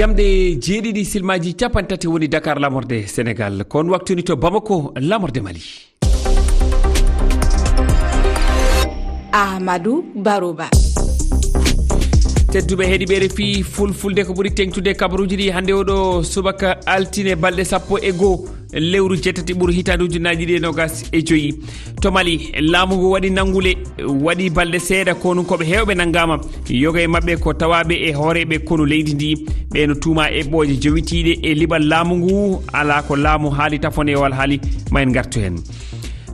yamde jeeɗiɗi silmaji capantati woni Dakar lamorde Sénégal kon waktuni to Bamako lamorde Mali. Ahmadou Barouba tedduɓe heeɗiɓe RFI fulfulde ko ɓuuri tengtude kabaruji ɗi hande oɗo subaka altine balɗe 11 lewru jettati ɓuuri hitande ujunaji ɗi e nogas e joyyi to Mali laamu ngu waɗi nangule waɗi balɗe seeɗa kono koɓe hewɓe nanggama yoga e mabɓe ko tawaɓe e hooreɓe kono leydi ndi ɓeno tuma e ɓooje jowitiɗe e liɓal laamu ngu ala ko laamu haali tafone wal haali ma en gartu hen.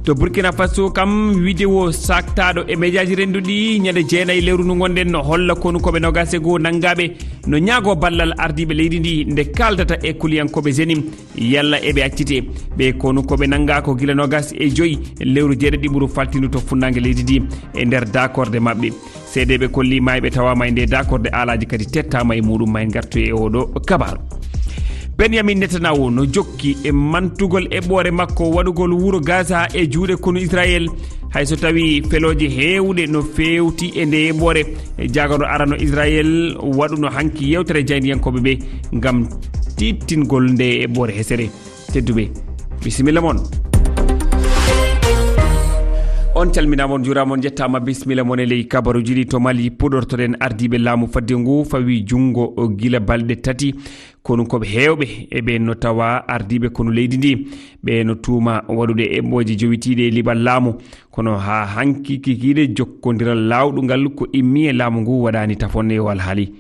To Burkina Faso kam vidéo saktaɗo e médiaji renduɗi ñande jeenayi lewru ndu gonɗen no holla kono koɓe nogase goo nangaɓe no ñaago ballal ardiɓe leydi ndi nde kaldata e kuliyankoɓe zenim yalla eɓe accite ɓe kono koɓe nanga ko gila nogas e joyyi lewru jeeɗiɗi ɓuuru faltinu to funnague leydi ndi e nder dakorde mabɓe seedeɓe kolli mayɓe tawama e nde dakorde alaji kadi tettama e muɗum ma en gartu e oɗo kabaru. Benjamin Netanyahu no jokki e mantugol eɓɓore makko waɗugol wuro Gaza e juuɗe kono Israel hayso tawi feloje hewɗe no fewti e nde eɓɓore jagano arano Israel waɗuno hanki yewtere jaydiyankoɓe ɓe gam tittingol nde eɓɓore hesere. Tedduɓe bisimilla moon. On calminama on juurama on jettama bisimilla moon e ley kabaruji ɗi to Mali puɗortoɗen ardiɓe laamu fadde ngu fawi jungo gila balɗe tati kono koɓe hewɓe eɓe no tawa ardiɓe kono leydi ndi ɓe no tuuma waɗude eɓɓoje jowitiɗe e liɓal laamu kono ha hanki kikiɗe jokkodiral lawɗugal ko immi e laamu ngu waɗani tafonne wal haali